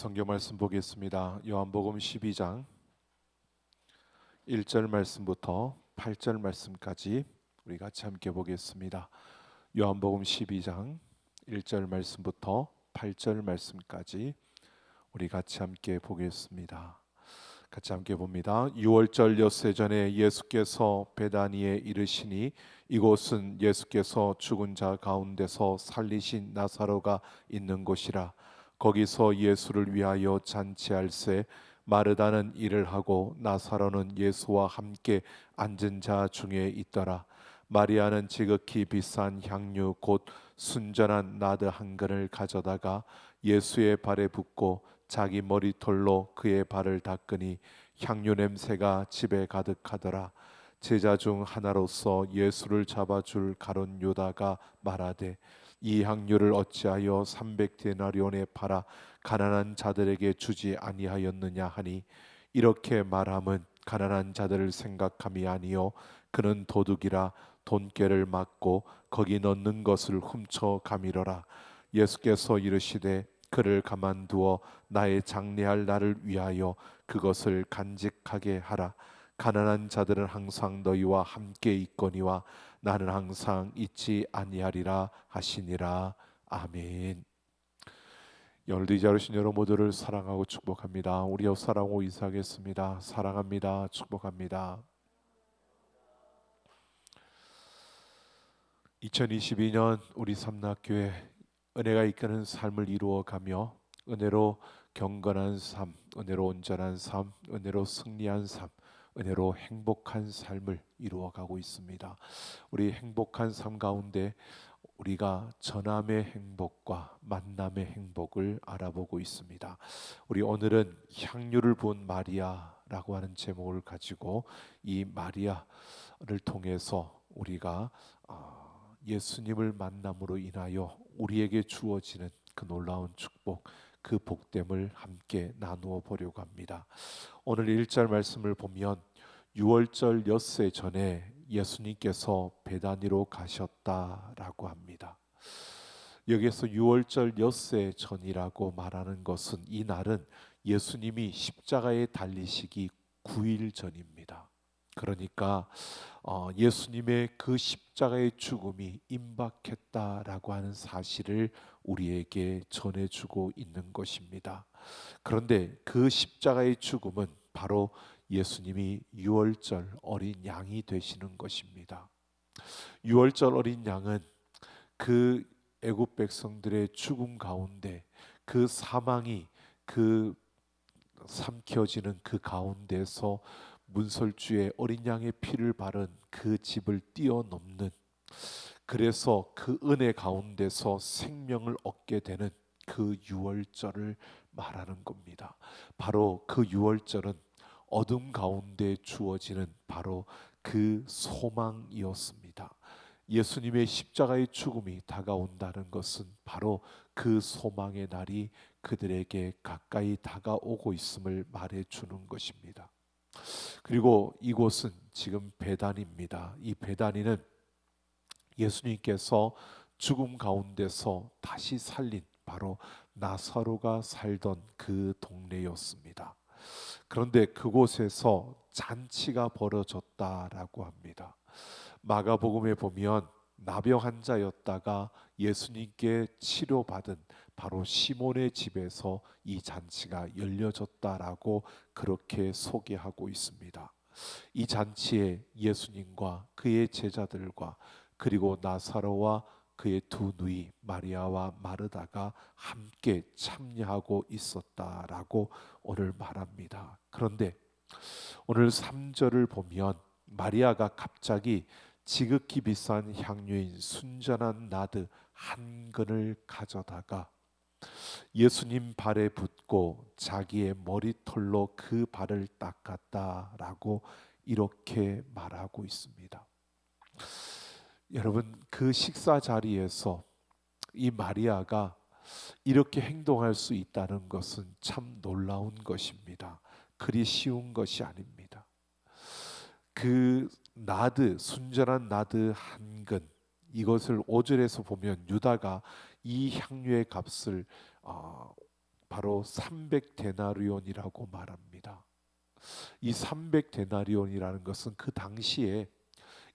성경 말씀 보겠습니다. 요한복음 12장 1절 말씀부터 8절 말씀까지 우리 같이 함께 보겠습니다. 요한복음 12장 1절 말씀부터 8절 말씀까지 우리 같이 함께 보겠습니다. 같이 함께 봅니다. 6월절 엿새 전에 예수께서 베다니에 이르시니 이곳은 예수께서 죽은 자 가운데서 살리신 나사로가 있는 곳이라. 거기서 예수를 위하여 잔치할세 마르다는 일을 하고 나사로는 예수와 함께 앉은 자 중에 있더라. 마리아는 지극히 비싼 향유 곧 순전한 나드 한 근을 가져다가 예수의 발에 붓고 자기 머리털로 그의 발을 닦으니 향유 냄새가 집에 가득하더라. 제자 중 하나로서 예수를 잡아줄 가룟 유다가 말하되 이 향유를 어찌하여 300데나리온에 팔아 가난한 자들에게 주지 아니하였느냐 하니, 이렇게 말함은 가난한 자들을 생각함이 아니요 그는 도둑이라 돈꾀를 맞고 거기 넣는 것을 훔쳐 가미러라. 예수께서 이르시되 그를 가만두어 나의 장례할 날을 위하여 그것을 간직하게 하라. 가난한 자들은 항상 너희와 함께 있거니와 나는 항상 있지 아니하리라 하시니라. 아멘. 오늘도 이 자리에 오신 여러분 모두를 사랑하고 축복합니다. 우리 옆 사랑하고 인사하겠습니다. 사랑합니다. 축복합니다. 2022년 우리 삼락교회 은혜가 이끄는 삶을 이루어가며 은혜로 경건한 삶, 은혜로 온전한 삶, 은혜로 승리한 삶, 은혜로 행복한 삶을 이루어가고 있습니다. 우리 행복한 삶 가운데 우리가 전함의 행복과 만남의 행복을 알아보고 있습니다. 우리 오늘은 향유를 부은 마리아라고 하는 제목을 가지고 이 마리아를 통해서 우리가 예수님을 만남으로 인하여 우리에게 주어지는 그 놀라운 축복, 그 복됨을 함께 나누어 보려고 합니다. 오늘 1절 말씀을 보면 6월절 엿새 전에 예수님께서 베다니로 가셨다라고 합니다. 여기에서 6월절 엿새 전이라고 말하는 것은 이 날은 예수님이 십자가에 달리시기 9일 전입니다. 그러니까 예수님의 그 십자가의 죽음이 임박했다라고 하는 사실을 우리에게 전해주고 있는 것입니다. 그런데 그 십자가의 죽음은 바로 예수님이 유월절 어린 양이 되시는 것입니다. 유월절 어린 양은 그 애굽 백성들의 죽음 가운데 그 사망이 그 삼켜지는 그 가운데서 문설주에 어린 양의 피를 바른 그 집을 뛰어넘는, 그래서 그 은혜 가운데서 생명을 얻게 되는 그 유월절을 말하는 겁니다. 바로 그 유월절은 어둠 가운데 주어지는 바로 그 소망이었습니다. 예수님의 십자가의 죽음이 다가온다는 것은 바로 그 소망의 날이 그들에게 가까이 다가오고 있음을 말해주는 것입니다. 그리고 이곳은 지금 베다니입니다. 이 베다니는 예수님께서 죽음 가운데서 다시 살린 바로 나사로가 살던 그 동네였습니다. 그런데 그곳에서 잔치가 벌어졌다라고 합니다. 마가복음에 보면 나병 환자였다가 예수님께 치료받은 바로 시몬의 집에서 이 잔치가 열려졌다라고 그렇게 소개하고 있습니다. 이 잔치에 예수님과 그의 제자들과 그리고 나사로와 그의 두 누이 마리아와 마르다가 함께 참여하고 있었다라고 오늘 말합니다. 그런데 오늘 3절을 보면 마리아가 갑자기 지극히 비싼 향유인 순전한 나드 한 근을 가져다가 예수님 발에 붓고 자기의 머리털로 그 발을 닦았다라고 이렇게 말하고 있습니다. 여러분, 그 식사 자리에서 이 마리아가 이렇게 행동할 수 있다는 것은 참 놀라운 것입니다. 그리 쉬운 것이 아닙니다. 그 나드, 순전한 나드 한 근, 이것을 5절에서 보면 유다가 이 향유의 값을 바로 300데나리온이라고 말합니다. 이 300데나리온이라는 것은 그 당시에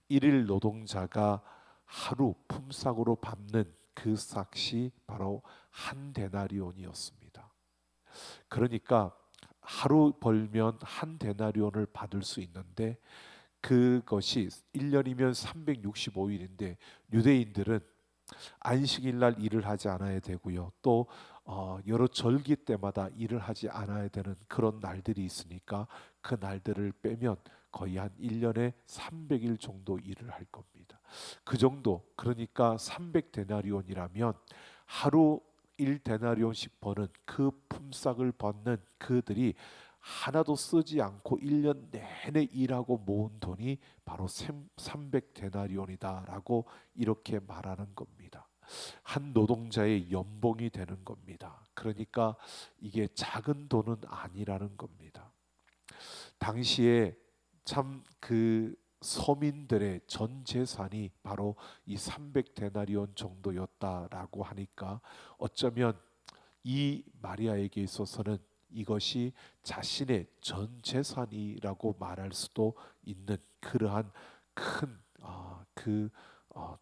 일일 노동자가 하루 품삯으로 받는 그 삭이 바로 한 데나리온이었습니다. 그러니까 하루 벌면 한 데나리온을 받을 수 있는데 그것이 1년이면 365일인데 유대인들은 안식일 날 일을 하지 않아야 되고요. 또 여러 절기 때마다 일을 하지 않아야 되는 그런 날들이 있으니까 그 날들을 빼면 거의 한 1년에 300일 정도 일을 할 겁니다. 그 정도, 그러니까 300데나리온이라면 하루 1데나리온씩 버는 그 품삯을 받는 그들이 하나도 쓰지 않고 1년 내내 일하고 모은 돈이 바로 300데나리온이다라고 이렇게 말하는 겁니다. 한 노동자의 연봉이 되는 겁니다. 그러니까 이게 작은 돈은 아니라는 겁니다. 당시에 참 그 서민들의 전 재산이 바로 이 300데나리온 정도였다라고 하니까 어쩌면 이 마리아에게 있어서는 이것이 자신의 전 재산이라고 말할 수도 있는 그러한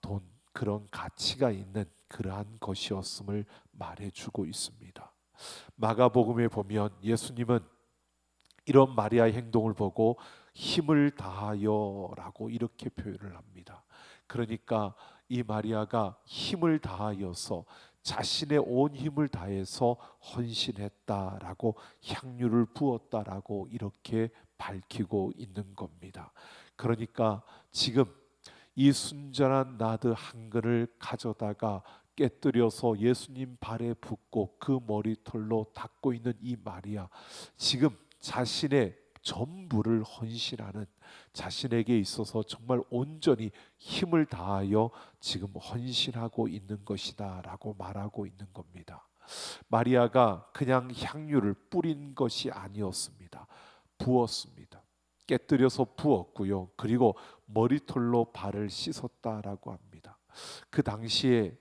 돈, 그런 가치가 있는 그러한 것이었음을 말해주고 있습니다. 마가복음에 보면 예수님은 이런 마리아의 행동을 보고 힘을 다하여라고 이렇게 표현을 합니다. 그러니까 이 마리아가 힘을 다하여서 자신의 온 힘을 다해서 헌신했다라고 향유를 부었다라고 이렇게 밝히고 있는 겁니다. 그러니까 지금 이 순전한 나드 한 근을 가져다가 깨뜨려서 예수님 발에 붓고 그 머리털로 닦고 있는 이 마리아, 지금 자신의 전부를 헌신하는, 자신에게 있어서 정말 온전히 힘을 다하여 지금 헌신하고 있는 것이다 라고 말하고 있는 겁니다. 마리아가 그냥 향유를 뿌린 것이 아니었습니다. 부었습니다. 깨뜨려서 부었고요. 그리고 머리털로 발을 씻었다라고 합니다. 그 당시에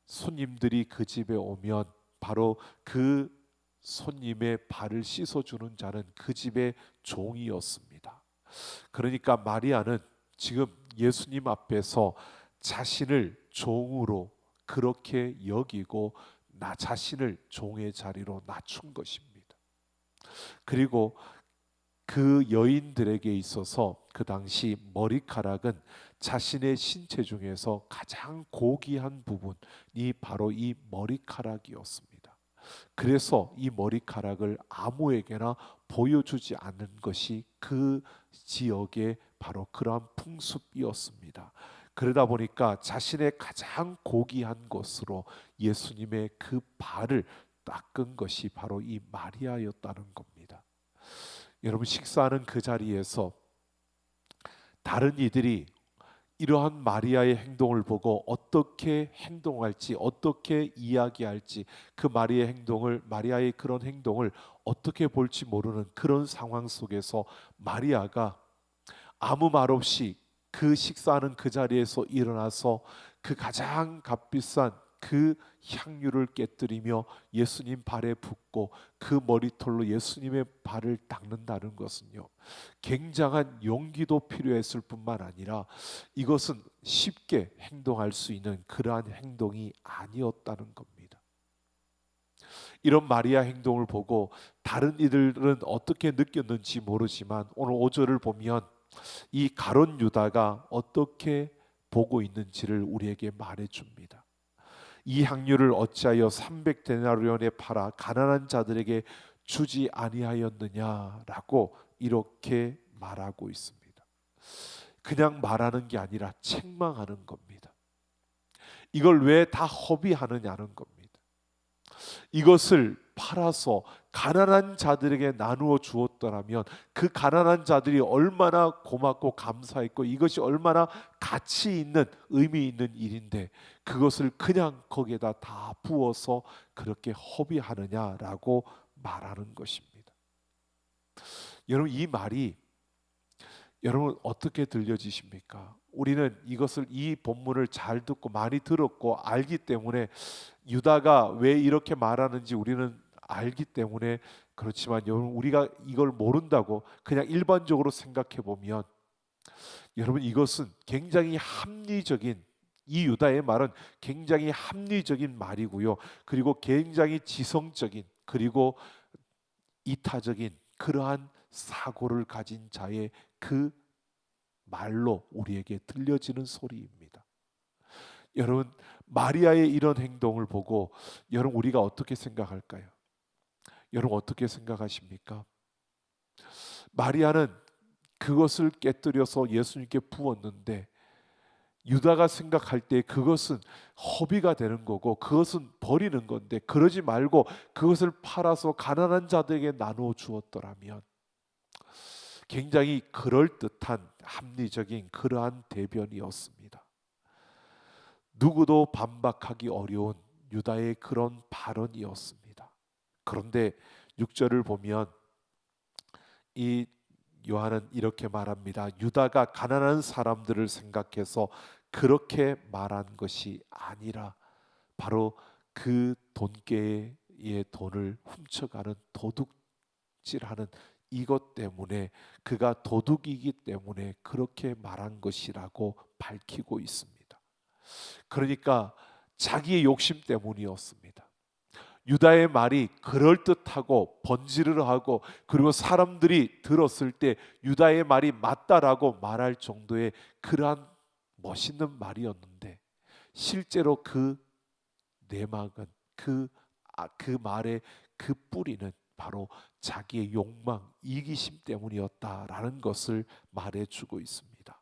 손님들이 그 집에 오면 바로 그 손님의 발을 씻어주는 자는 그 집의 종이었습니다. 그러니까 마리아는 지금 예수님 앞에서 자신을 종으로 그렇게 여기고 나 자신을 종의 자리로 낮춘 것입니다. 그리고 그 여인들에게 있어서 그 당시 머리카락은 자신의 신체 중에서 가장 고귀한 부분이 바로 이 머리카락이었습니다. 그래서 이 머리카락을 아무에게나 보여주지 않는 것이 그 지역의 바로 그러한 풍습이었습니다. 그러다 보니까 자신의 가장 고귀한 것으로 예수님의 그 발을 닦은 것이 바로 이 마리아였다는 겁니다. 여러분, 식사하는 그 자리에서 다른 이들이 이러한 마리아의 행동을 보고 어떻게 행동할지, 어떻게 이야기할지, 그 마리아의 그런 행동을 어떻게 볼지 모르는 그런 상황 속에서 마리아가 아무 말 없이 그 식사하는 그 자리에서 일어나서 그 가장 값비싼 그 향유를 깨뜨리며 예수님 발에 붓고 그 머리털로 예수님의 발을 닦는다는 것은요, 굉장한 용기도 필요했을 뿐만 아니라 이것은 쉽게 행동할 수 있는 그러한 행동이 아니었다는 겁니다. 이런 마리아 행동을 보고 다른 이들은 어떻게 느꼈는지 모르지만 오늘 5절을 보면 이 가룟 유다가 어떻게 보고 있는지를 우리에게 말해줍니다. 이 향유를 어찌하여 300데나리온에 팔아 가난한 자들에게 주지 아니하였느냐라고 이렇게 말하고 있습니다. 그냥 말하는 게 아니라 책망하는 겁니다. 이걸 왜 다 허비하느냐는 겁니다. 이것을 팔아서 가난한 자들에게 나누어 주었더라면 그 가난한 자들이 얼마나 고맙고 감사했고 이것이 얼마나 가치 있는 의미 있는 일인데 그것을 그냥 거기에다 다 부어서 그렇게 허비하느냐라고 말하는 것입니다. 여러분, 이 말이 여러분 어떻게 들려지십니까? 우리는 이것을, 이 본문을 잘 듣고 많이 들었고 알기 때문에 유다가 왜 이렇게 말하는지 우리는 알기 때문에 그렇지만 여러분, 우리가 이걸 모른다고 그냥 일반적으로 생각해 보면, 여러분, 이것은 굉장히 합리적인, 이 유다의 말은 굉장히 합리적인 말이고요. 그리고 굉장히 지성적인, 그리고 이타적인 그러한 사고를 가진 자의 그 말로 우리에게 들려지는 소리입니다. 여러분, 마리아의 이런 행동을 보고 여러분, 우리가 어떻게 생각할까요? 여러분, 어떻게 생각하십니까? 마리아는 그것을 깨뜨려서 예수님께 부었는데, 유다가 생각할 때 그것은 허비가 되는 거고 그것은 버리는 건데, 그러지 말고 그것을 팔아서 가난한 자들에게 나누어 주었더라면 굉장히 그럴듯한 합리적인 그러한 대변이었습니다. 누구도 반박하기 어려운 유다의 그런 발언이었습니다. 그런데 6절을 보면 이 요한은 이렇게 말합니다. 유다가 가난한 사람들을 생각해서 그렇게 말한 것이 아니라 바로 그 돈깨의 돈을 훔쳐가는 도둑질하는 이것 때문에, 그가 도둑이기 때문에 그렇게 말한 것이라고 밝히고 있습니다. 그러니까 자기의 욕심 때문이었습니다. 유다의 말이 그럴듯하고 번지르르하고, 그리고 사람들이 들었을 때 유다의 말이 맞다라고 말할 정도의 그러한 멋있는 말이었는데, 실제로 그 내막은 그 말의 그 뿌리는 바로 자기의 욕망, 이기심 때문이었다라는 것을 말해주고 있습니다.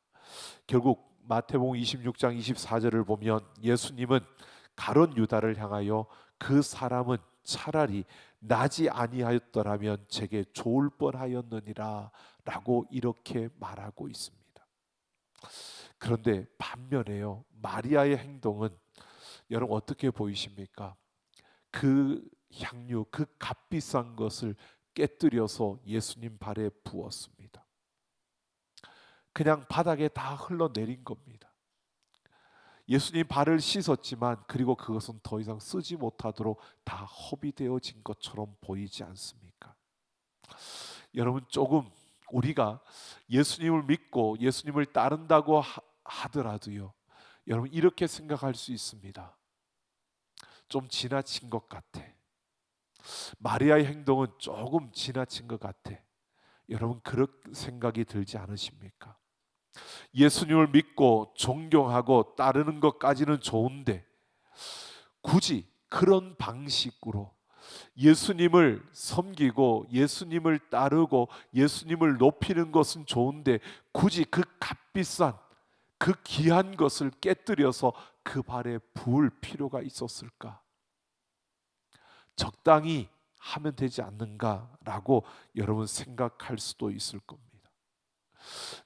결국 마태복음 26장 24절을 보면 예수님은 가룟 유다를 향하여 그 사람은 차라리 나지 아니하였더라면 제게 좋을 뻔하였느니라 라고 이렇게 말하고 있습니다. 그런데 반면에요, 마리아의 행동은 여러분 어떻게 보이십니까? 그 향유, 그 값비싼 것을 깨뜨려서 예수님 발에 부었습니다. 그냥 바닥에 다 흘러내린 겁니다. 예수님 발을 씻었지만, 그리고 그것은 더 이상 쓰지 못하도록 다 허비되어진 것처럼 보이지 않습니까? 여러분, 조금 우리가 예수님을 믿고 예수님을 따른다고 하더라도요, 여러분 이렇게 생각할 수 있습니다. 좀 지나친 것 같아. 마리아의 행동은 조금 지나친 것 같아. 여러분, 그런 생각이 들지 않으십니까? 예수님을 믿고 존경하고 따르는 것까지는 좋은데, 굳이 그런 방식으로 예수님을 섬기고 예수님을 따르고 예수님을 높이는 것은 좋은데, 굳이 그 값비싼 그 귀한 것을 깨뜨려서 그 발에 부을 필요가 있었을까? 적당히 하면 되지 않는가라고 여러분 생각할 수도 있을 겁니다.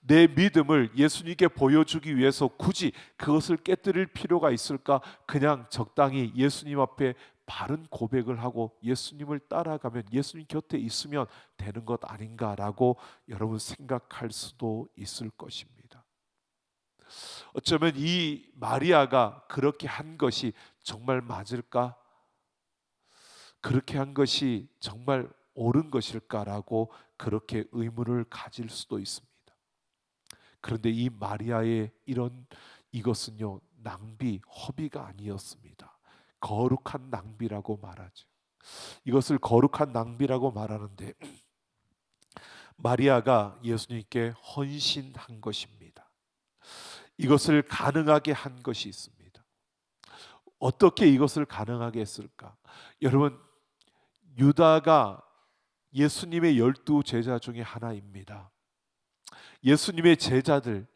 내 믿음을 예수님께 보여주기 위해서 굳이 그것을 깨뜨릴 필요가 있을까? 그냥 적당히 예수님 앞에 바른 고백을 하고 예수님을 따라가면, 예수님 곁에 있으면 되는 것 아닌가라고 여러분 생각할 수도 있을 것입니다. 어쩌면 이 마리아가 그렇게 한 것이 정말 맞을까? 그렇게 한 것이 정말 옳은 것일까라고 그렇게 의문을 가질 수도 있습니다. 그런데 이 마리아의 이것은요, 낭비, 허비가 아니었습니다. 거룩한 낭비라고 말하죠. 이것을 거룩한 낭비라고 말하는데, 마리아가 예수님께 헌신한 것입니다. 이것을 가능하게 한 것이 있습니다. 어떻게 이것을 가능하게 했을까? 여러분, 유다가 예수님의 12 제자 중에 하나입니다. 예수님의 제자들,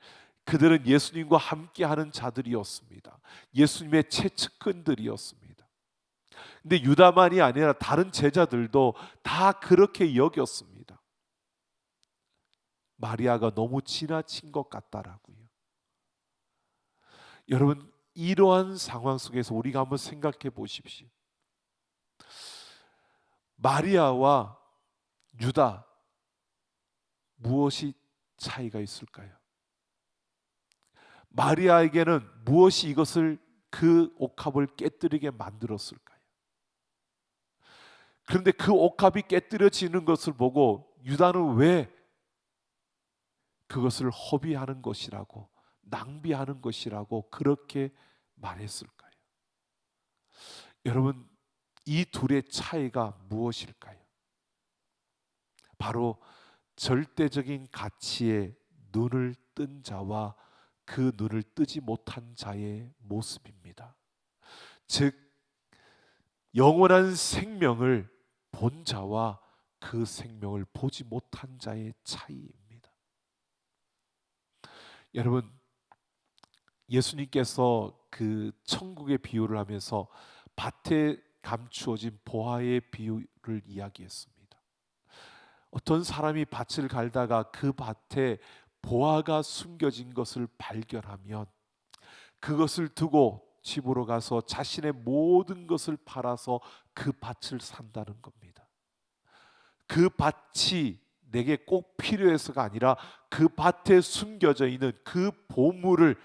그들은 예수님과 함께하는 자들이었습니다. 예수님의 최측근들이었습니다. 근데 유다만이 아니라 다른 제자들도 다 그렇게 여겼습니다. 마리아가 너무 지나친 것 같다라고요. 여러분, 이러한 상황 속에서 우리가 한번 생각해 보십시오. 마리아와 유다, 무엇이 차이가 있을까요? 마리아에게는 무엇이 이것을, 그 옥합을 깨뜨리게 만들었을까요? 그런데 그 옥합이 깨뜨려지는 것을 보고 유다는 왜 그것을 허비하는 것이라고, 낭비하는 것이라고 그렇게 말했을까요? 여러분, 이 둘의 차이가 무엇일까요? 바로 절대적인 가치에 눈을 뜬 자와 그 눈을 뜨지 못한 자의 모습입니다. 즉, 영원한 생명을 본 자와 그 생명을 보지 못한 자의 차이입니다. 여러분, 예수님께서 그 천국의 비유를 하면서 밭에 감추어진 보화의 비유를 이야기했습니다. 어떤 사람이 밭을 갈다가 그 밭에 보화가 숨겨진 것을 발견하면 그것을 두고 집으로 가서 자신의 모든 것을 팔아서 그 밭을 산다는 겁니다. 그 밭이 내게 꼭 필요해서가 아니라 그 밭에 숨겨져 있는 그 보물을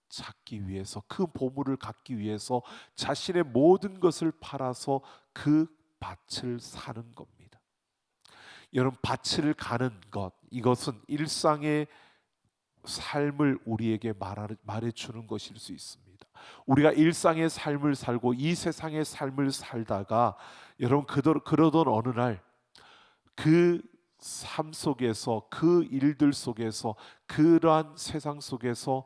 찾기 위해서, 그 보물을 갖기 위해서 자신의 모든 것을 팔아서 그 밭을 사는 겁니다. 여러분, 밭을 가는 것, 이것은 일상의 삶을 우리에게 말해주는 것일 수 있습니다. 우리가 일상의 삶을 살고 이 세상의 삶을 살다가 여러분 그러던 어느 날 그 삶 속에서, 그 일들 속에서, 그러한 세상 속에서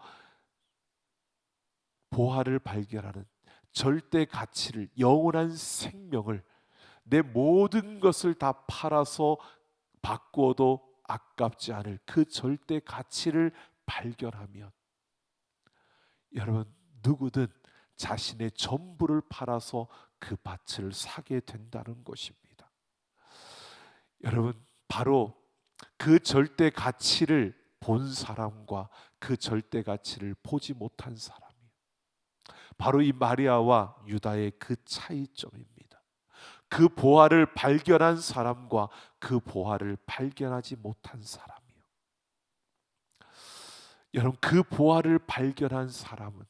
보화를 발견하는, 절대 가치를, 영원한 생명을, 내 모든 것을 다 팔아서 바꾸어도 아깝지 않을 그 절대 가치를 발견하면 여러분, 누구든 자신의 전부를 팔아서 그 밭을 사게 된다는 것입니다. 여러분, 바로 그 절대 가치를 본 사람과 그 절대 가치를 보지 못한 사람이요, 바로 이 마리아와 유다의 그 차이점입니다. 그 보화를 발견한 사람과 그 보화를 발견하지 못한 사람이요. 여러분, 그 보화를 발견한 사람은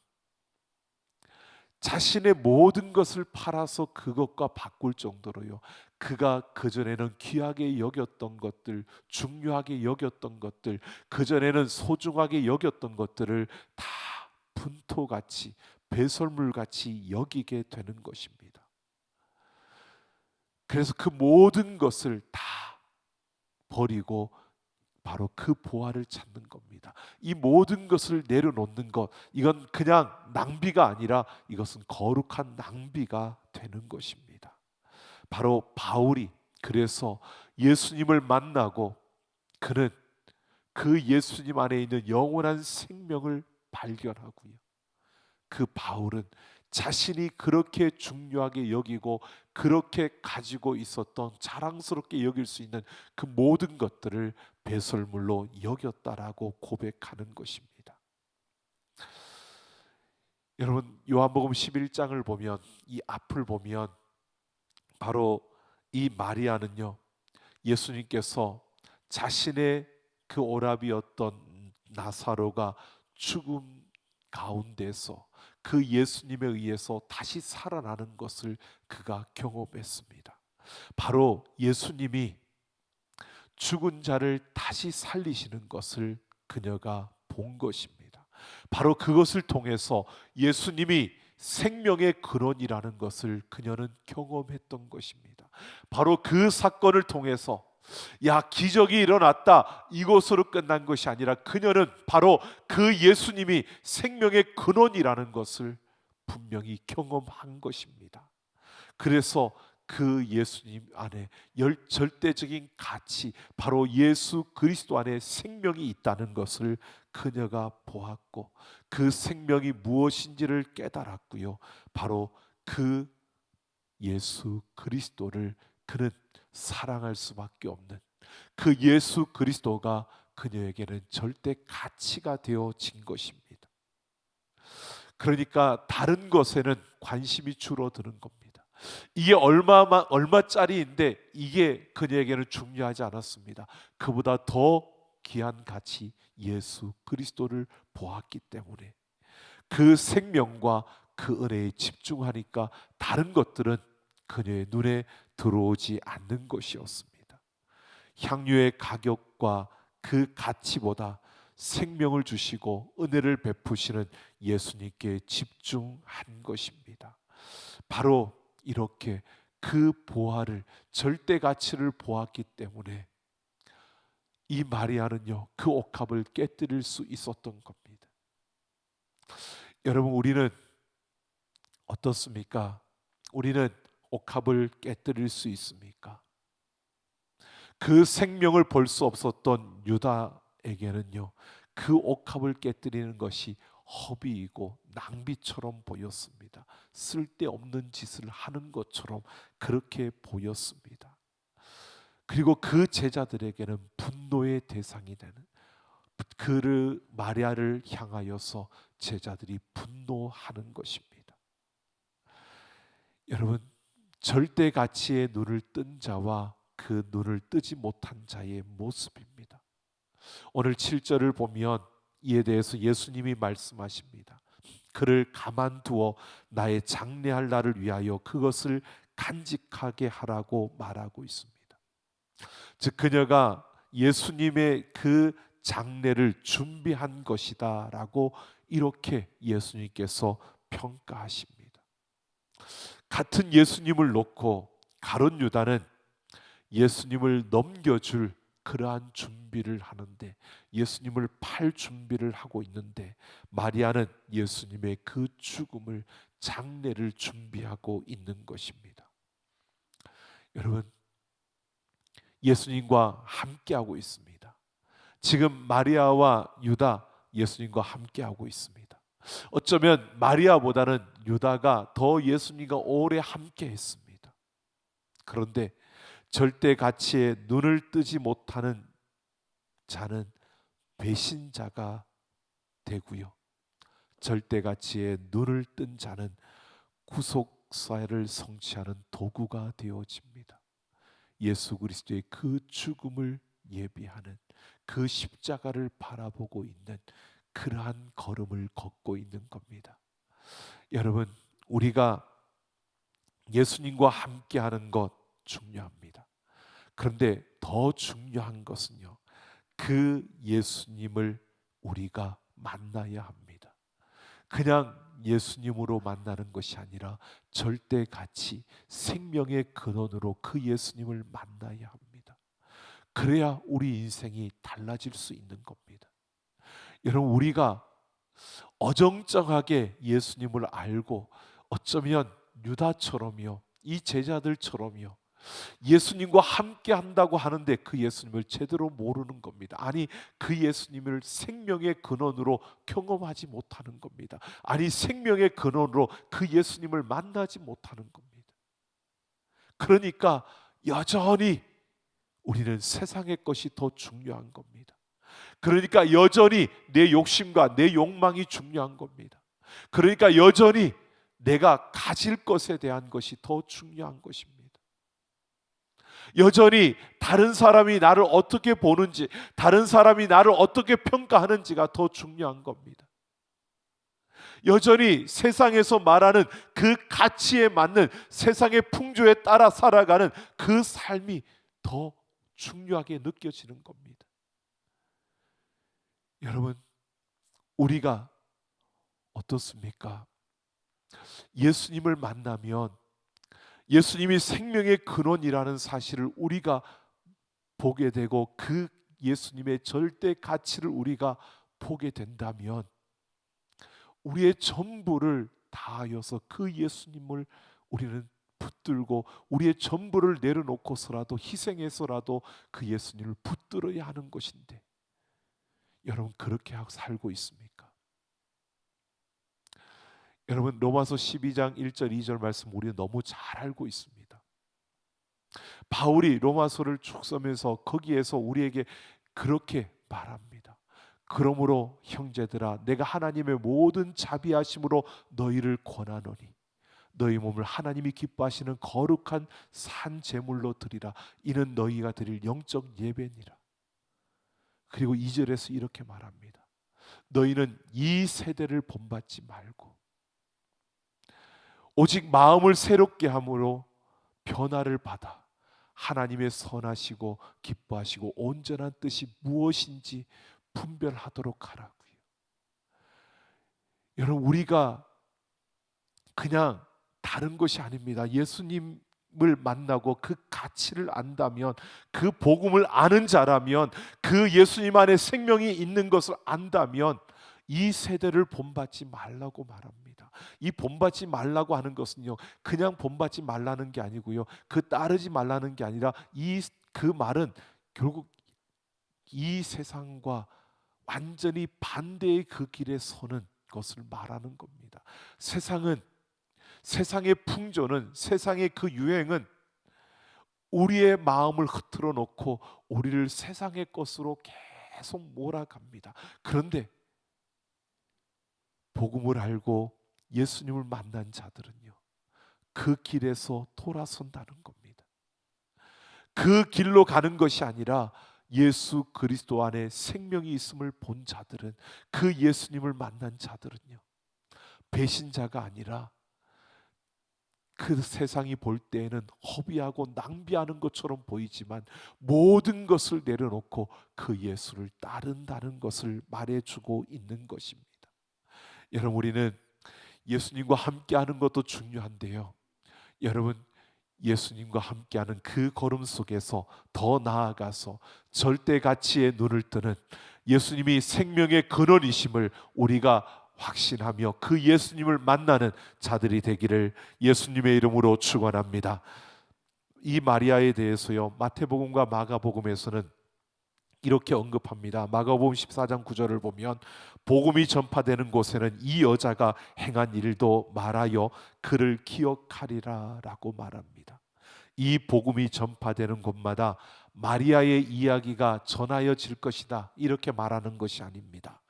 자신의 모든 것을 팔아서 그것과 바꿀 정도로요, 그가 그전에는 귀하게 여겼던 것들, 중요하게 여겼던 것들, 그전에는 소중하게 여겼던 것들을 다 분토같이, 배설물같이 여기게 되는 것입니다. 그래서 그 모든 것을 다 버리고 바로 그 보화를 찾는 겁니다. 이 모든 것을 내려놓는 것, 이건 그냥 낭비가 아니라 이것은 거룩한 낭비가 되는 것입니다. 바로 바울이 그래서 예수님을 만나고 그는 그 예수님 안에 있는 영원한 생명을 발견하고요, 그 바울은 자신이 그렇게 중요하게 여기고 그렇게 가지고 있었던, 자랑스럽게 여길 수 있는 그 모든 것들을 배설물로 여겼다라고 고백하는 것입니다. 여러분, 요한복음 11장을 보면, 이 앞을 보면 바로 이 마리아는요, 예수님께서 자신의 그 오라비였던 나사로가 죽음 가운데서 그 예수님에 의해서 다시 살아나는 것을 그가 경험했습니다. 바로 예수님이 죽은 자를 다시 살리시는 것을 그녀가 본 것입니다. 바로 그것을 통해서 예수님이 생명의 근원이라는 것을 그녀는 경험했던 것입니다. 바로 그 사건을 통해서 야, 기적이 일어났다, 이것으로 끝난 것이 아니라 그녀는 바로 그 예수님이 생명의 근원이라는 것을 분명히 경험한 것입니다. 그래서 그 예수님 안에 절대적인 가치, 바로 예수 그리스도 안에 생명이 있다는 것을 그녀가 보았고, 그 생명이 무엇인지를 깨달았고요, 바로 그 예수 그리스도를 그는 사랑할 수밖에 없는, 그 예수 그리스도가 그녀에게는 절대 가치가 되어진 것입니다. 그러니까 다른 것에는 관심이 줄어드는 겁니다. 이게 얼마짜리인데 이게 그녀에게는 중요하지 않았습니다. 그보다 더 귀한 가치, 예수 그리스도를 보았기 때문에 그 생명과 그 은혜에 집중하니까 다른 것들은 그녀의 눈에 들어오지 않는 것이었습니다. 향유의 가격과 그 가치보다 생명을 주시고 은혜를 베푸시는 예수님께 집중한 것입니다. 바로 이렇게 그 보화를, 절대 가치를 보았기 때문에 이 마리아는요, 그 옥합을 깨뜨릴 수 있었던 겁니다. 여러분, 우리는 어떻습니까? 우리는 옥합을 깨뜨릴 수 있습니까? 그 생명을 볼 수 없었던 유다에게는요, 그 옥합을 깨뜨리는 것이 허비이고 낭비처럼 보였습니다. 쓸데없는 짓을 하는 것처럼 그렇게 보였습니다. 그리고 그 제자들에게는 분노의 대상이 되는, 그를 마리아를 향하여서 제자들이 분노하는 것입니다. 여러분, 절대 가치의 눈을 뜬 자와 그 눈을 뜨지 못한 자의 모습입니다. 오늘 7절을 보면 이에 대해서 예수님이 말씀하십니다. 그를 가만두어 나의 장례할 날을 위하여 그것을 간직하게 하라고 말하고 있습니다. 즉 그녀가 예수님의 그 장례를 준비한 것이다 라고 이렇게 예수님께서 평가하십니다. 같은 예수님을 놓고 가룟 유다는 예수님을 넘겨줄 그러한 준비를 하는데, 예수님을 팔 준비를 하고 있는데, 마리아는 예수님의 그 죽음을, 장례를 준비하고 있는 것입니다. 여러분, 예수님과 함께하고 있습니다. 지금 마리아와 유다, 예수님과 함께하고 있습니다. 어쩌면 마리아보다는 유다가 더 예수님과 오래 함께했습니다. 그런데 절대 가치에 눈을 뜨지 못하는 자는 배신자가 되고요, 절대 가치에 눈을 뜬 자는 구속사를 성취하는 도구가 되어집니다. 예수 그리스도의 그 죽음을 예비하는, 그 십자가를 바라보고 있는 그러한 걸음을 걷고 있는 겁니다. 여러분, 우리가 예수님과 함께하는 것 중요합니다. 그런데 더 중요한 것은요, 그 예수님을 우리가 만나야 합니다. 그냥 예수님으로 만나는 것이 아니라 절대 가치, 생명의 근원으로 그 예수님을 만나야 합니다. 그래야 우리 인생이 달라질 수 있는 겁니다. 여러분, 우리가 어정쩡하게 예수님을 알고 어쩌면 유다처럼요, 이 제자들처럼요, 예수님과 함께 한다고 하는데 그 예수님을 제대로 모르는 겁니다. 아니, 그 예수님을 생명의 근원으로 경험하지 못하는 겁니다. 아니, 생명의 근원으로 그 예수님을 만나지 못하는 겁니다. 그러니까 여전히 우리는 세상의 것이 더 중요한 겁니다. 그러니까 여전히 내 욕심과 내 욕망이 중요한 겁니다. 그러니까 여전히 내가 가질 것에 대한 것이 더 중요한 것입니다. 여전히 다른 사람이 나를 어떻게 보는지, 다른 사람이 나를 어떻게 평가하는지가 더 중요한 겁니다. 여전히 세상에서 말하는 그 가치에 맞는, 세상의 풍조에 따라 살아가는 그 삶이 더 중요하게 느껴지는 겁니다. 여러분, 우리가 어떻습니까? 예수님을 만나면 예수님이 생명의 근원이라는 사실을 우리가 보게 되고, 그 예수님의 절대 가치를 우리가 보게 된다면 우리의 전부를 다하여서 그 예수님을 우리는 붙들고, 우리의 전부를 내려놓고서라도, 희생해서라도 그 예수님을 붙들어야 하는 것인데, 여러분 그렇게 하고 살고 있습니까? 여러분, 로마서 12장 1절 2절 말씀 우리는 너무 잘 알고 있습니다. 바울이 로마서를 쭉 쓰면서 거기에서 우리에게 그렇게 말합니다. 그러므로 형제들아, 내가 하나님의 모든 자비하심으로 너희를 권하노니 너희 몸을 하나님이 기뻐하시는 거룩한 산 제물로 드리라. 이는 너희가 드릴 영적 예배니라. 그리고 2절에서 이렇게 말합니다. 너희는 이 세대를 본받지 말고 오직 마음을 새롭게 함으로 변화를 받아 하나님의 선하시고 기뻐하시고 온전한 뜻이 무엇인지 분별하도록 하라고요. 여러분, 우리가 그냥 다른 것이 아닙니다. 예수님을 만나고 그 가치를 안다면, 그 복음을 아는 자라면, 그 예수님 안에 생명이 있는 것을 안다면 이 세대를 본받지 말라고 말합니다. 이 본받지 말라고 하는 것은요, 그냥 본받지 말라는 게 아니고요, 그 따르지 말라는 게 아니라 그 말은 결국 이 세상과 완전히 반대의 그 길에 서는 것을 말하는 겁니다. 세상의 풍조는, 세상의 그 유행은 우리의 마음을 흐트러 놓고 우리를 세상의 것으로 계속 몰아갑니다. 그런데 복음을 알고 예수님을 만난 자들은요, 그 길에서 돌아선다는 겁니다. 그 길로 가는 것이 아니라 예수 그리스도 안에 생명이 있음을 본 자들은, 그 예수님을 만난 자들은요, 배신자가 아니라 그 세상이 볼 때에는 허비하고 낭비하는 것처럼 보이지만 모든 것을 내려놓고 그 예수를 따른다는 것을 말해주고 있는 것입니다. 여러분, 우리는 예수님과 함께하는 것도 중요한데요, 여러분, 예수님과 함께하는 그 걸음 속에서 더 나아가서 절대 가치에 눈을 뜨는 예수님이 생명의 근원이심을 우리가 확신하며 그 예수님을 만나는 자들이 되기를 예수님의 이름으로 축원합니다. 이 마리아에 대해서요, 마태복음과 마가복음에서는 이렇게 언급합니다. 마가복음 14장 9절을 보면 복음이 전파되는 곳에는 이 여자가 행한 일도 말하여 그를 기억하리라 라고 말합니다. 이 복음이 전파되는 곳마다 마리아의 이야기가 전하여질 것이다, 이렇게 말하는 것이 아닙니다.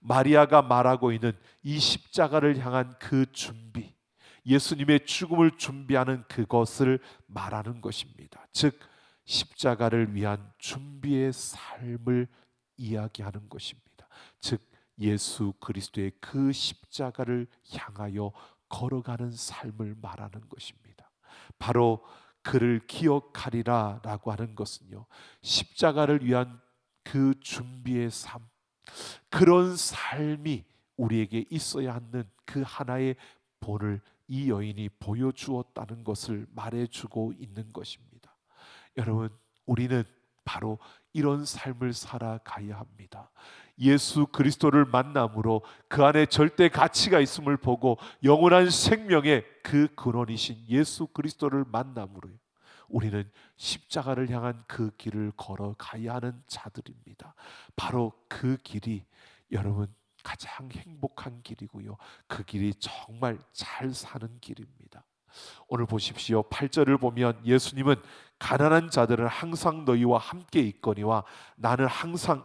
마리아가 말하고 있는 이 십자가를 향한 그 준비, 예수님의 죽음을 준비하는 그것을 말하는 것입니다. 즉 십자가를 위한 준비의 삶을 이야기하는 것입니다. 즉 예수 그리스도의 그 십자가를 향하여 걸어가는 삶을 말하는 것입니다. 바로 그를 기억하리라 라고 하는 것은요, 십자가를 위한 그 준비의 삶, 그런 삶이 우리에게 있어야 하는 그 하나의 본을 이 여인이 보여주었다는 것을 말해주고 있는 것입니다. 여러분, 우리는 바로 이런 삶을 살아가야 합니다. 예수 그리스도를 만남으로 그 안에 절대 가치가 있음을 보고 영원한 생명의 그 근원이신 예수 그리스도를 만남으로 우리는 십자가를 향한 그 길을 걸어가야 하는 자들입니다. 바로 그 길이 여러분 가장 행복한 길이고요, 그 길이 정말 잘 사는 길입니다. 오늘 보십시오. 8절을 보면 예수님은 가난한 자들은 항상 너희와 함께 있거니와 나는 항상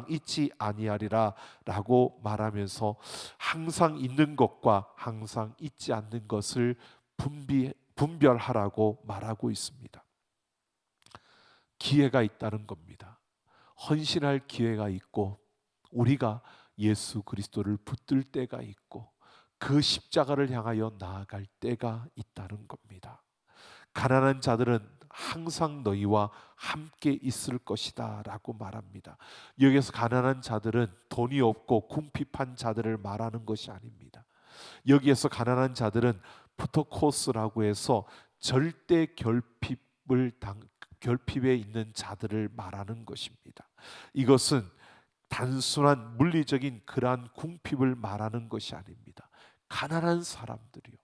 있지 아니하리라 라고 말하면서 항상 있는 것과 항상 있지 않는 것을 분별하라고 말하고 있습니다. 기회가 있다는 겁니다. 헌신할 기회가 있고 우리가 예수 그리스도를 붙들 때가 있고 그 십자가를 향하여 나아갈 때가 있다는 겁니다. 가난한 자들은 항상 너희와 함께 있을 것이다 라고 말합니다. 여기서 가난한 자들은 돈이 없고 궁핍한 자들을 말하는 것이 아닙니다. 여기에서 가난한 자들은 푸토코스라고 해서 절대 결핍에 있는 자들을 말하는 것입니다. 이것은 단순한 물리적인 그러한 궁핍을 말하는 것이 아닙니다. 가난한 사람들이요.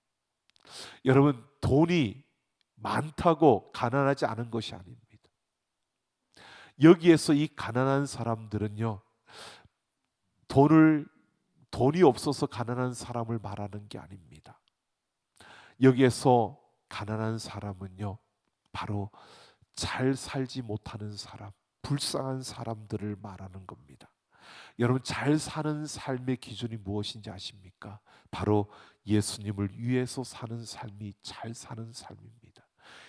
여러분, 돈이 많다고 가난하지 않은 것이 아닙니다. 여기에서 이 가난한 사람들은요, 돈이 없어서 가난한 사람을 말하는 게 아닙니다. 여기에서 가난한 사람은요, 바로 잘 살지 못하는 사람, 불쌍한 사람들을 말하는 겁니다. 여러분, 잘 사는 삶의 기준이 무엇인지 아십니까? 바로 예수님을 위해서 사는 삶이 잘 사는 삶입니다.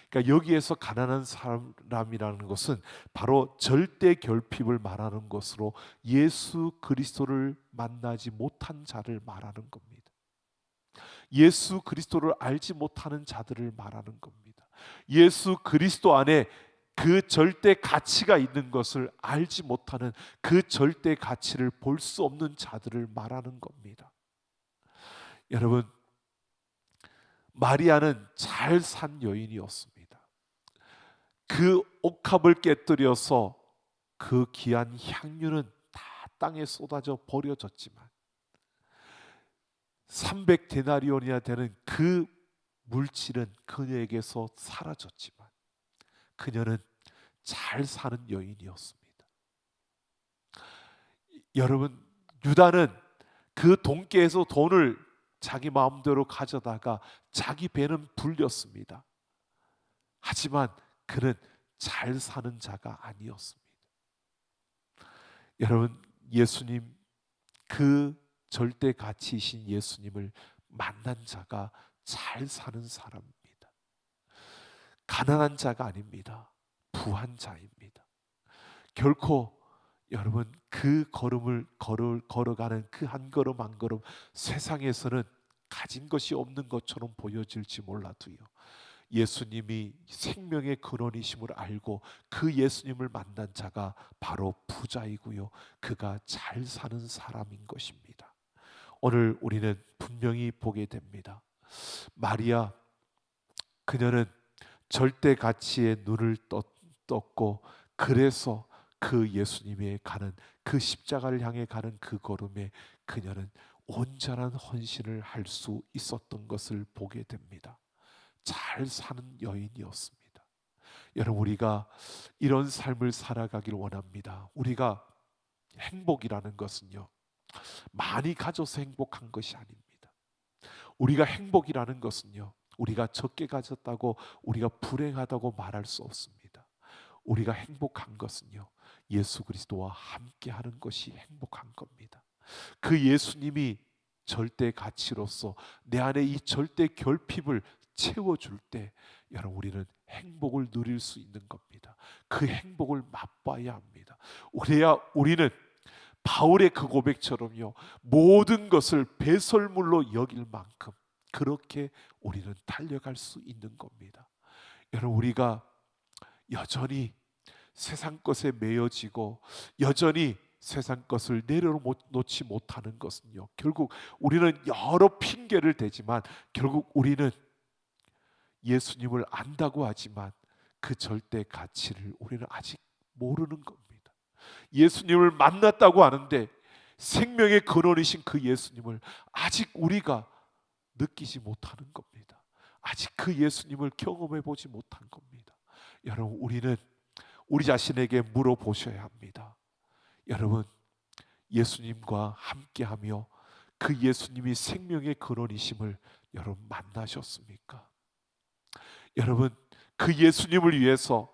그러니까 여기에서 가난한 사람이라는 것은 바로 절대 결핍을 말하는 것으로 예수 그리스도를 만나지 못한 자를 말하는 겁니다. 예수 그리스도를 알지 못하는 자들을 말하는 겁니다. 예수 그리스도 안에 그 절대 가치가 있는 것을 알지 못하는, 그 절대 가치를 볼 수 없는 자들을 말하는 겁니다. 여러분, 마리아는 잘 산 여인이었습니다. 그 옥합을 깨뜨려서 그 귀한 향유는 다 땅에 쏟아져 버려졌지만, 300데나리온이나 되는 그 물질은 그녀에게서 사라졌지만, 그녀는 잘 사는 여인이었습니다. 여러분, 유다는 그 돈께에서 돈을 자기 마음대로 가져다가 자기 배는 불렸습니다. 하지만 그는 잘 사는 자가 아니었습니다. 여러분, 예수님, 그 절대 가치이신 예수님을 만난 자가 잘 사는 사람입니다. 가난한 자가 아닙니다. 부한 자입니다. 결코 여러분, 그 걸음을 걸어가는 그 한 걸음 한 걸음, 세상에서는 가진 것이 없는 것처럼 보여질지 몰라도요, 예수님이 생명의 근원이심을 알고 그 예수님을 만난 자가 바로 부자이고요, 그가 잘 사는 사람인 것입니다. 오늘 우리는 분명히 보게 됩니다. 마리아, 그녀는 절대 가치에 눈을 떴고, 그래서 그 예수님의 가는 그 십자가를 향해 가는 그 걸음에 그녀는 온전한 헌신을 할 수 있었던 것을 보게 됩니다. 잘 사는 여인이었습니다. 여러분, 우리가 이런 삶을 살아가길 원합니다. 우리가 행복이라는 것은요, 많이 가져서 행복한 것이 아닙니다. 우리가 행복이라는 것은요, 우리가 적게 가졌다고 우리가 불행하다고 말할 수 없습니다. 우리가 행복한 것은요, 예수 그리스도와 함께하는 것이 행복한 겁니다. 그 예수님이 절대 가치로서 내 안에 이 절대 결핍을 채워줄 때, 여러분, 우리는 행복을 누릴 수 있는 겁니다. 그 행복을 맛봐야 합니다. 우리는 바울의 그 고백처럼요, 모든 것을 배설물로 여길 만큼 그렇게 우리는 달려갈 수 있는 겁니다. 여러분, 우리가 여전히 세상 것에 매여지고 여전히 세상 것을 내려놓지 못하는 것은요, 결국 우리는 여러 핑계를 대지만 결국 우리는 예수님을 안다고 하지만 그 절대 가치를 우리는 아직 모르는 겁니다. 예수님을 만났다고 하는데 생명의 근원이신 그 예수님을 아직 우리가 느끼지 못하는 겁니다. 아직 그 예수님을 경험해 보지 못한 겁니다. 여러분, 우리는 우리 자신에게 물어보셔야 합니다. 여러분, 예수님과 함께하며 그 예수님이 생명의 근원이심을 여러분 만나셨습니까? 여러분, 그 예수님을 위해서,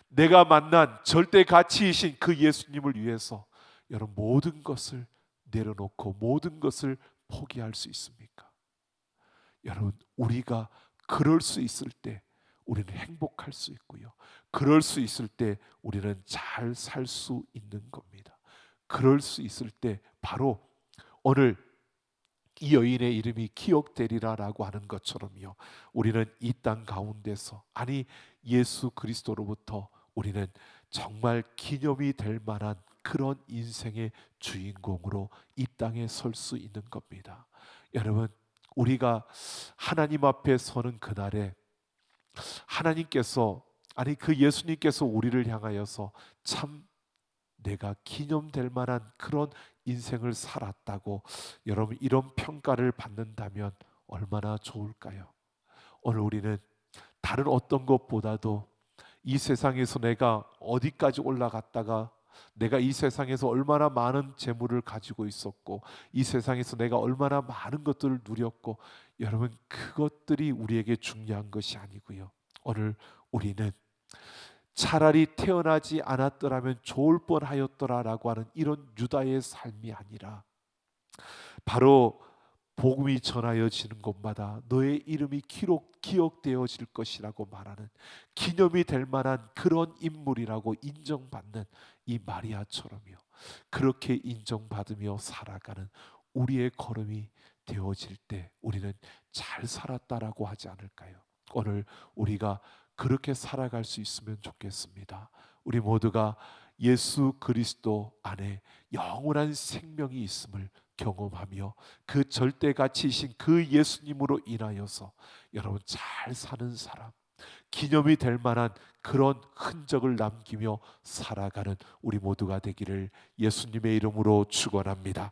내가 만난 절대 가치이신 그 예수님을 위해서 여러분, 모든 것을 내려놓고 모든 것을 포기할 수 있습니까? 여러분, 우리가 그럴 수 있을 때 우리는 행복할 수 있고요, 그럴 수 있을 때 우리는 잘 살 수 있는 겁니다. 그럴 수 있을 때 바로 오늘 이 여인의 이름이 기억되리라라고 하는 것처럼요, 우리는 이 땅 가운데서, 아니 예수 그리스도로부터 우리는 정말 기념이 될 만한 그런 인생의 주인공으로 이 땅에 설 수 있는 겁니다. 여러분, 우리가 하나님 앞에 서는 그날에 하나님께서, 아니 그 예수님께서 우리를 향하여서 참 내가 기념될 만한 그런 인생을 살았다고 여러분 이런 평가를 받는다면 얼마나 좋을까요? 오늘 우리는 다른 어떤 것보다도 이 세상에서 내가 어디까지 올라갔다가, 내가 이 세상에서 얼마나 많은 재물을 가지고 있었고, 이 세상에서 내가 얼마나 많은 것들을 누렸고, 여러분 그것들이 우리에게 중요한 것이 아니고요, 오늘 우리는 차라리 태어나지 않았더라면 좋을 뻔하였더라라고 하는 이런 유다의 삶이 아니라, 바로 복음이 전하여지는 곳마다 너의 이름이 기억되어질 것이라고 말하는, 기념이 될 만한 그런 인물이라고 인정받는 이 마리아처럼요, 그렇게 인정받으며 살아가는 우리의 걸음이 되어질 때 우리는 잘 살았다라고 하지 않을까요? 오늘 우리가 그렇게 살아갈 수 있으면 좋겠습니다. 우리 모두가 예수 그리스도 안에 영원한 생명이 있음을 경험하며 그 절대 가치이신 그 예수님으로 인하여서 여러분 잘 사는 사람, 기념이 될 만한 그런 흔적을 남기며 살아가는 우리 모두가 되기를 예수님의 이름으로 축원합니다.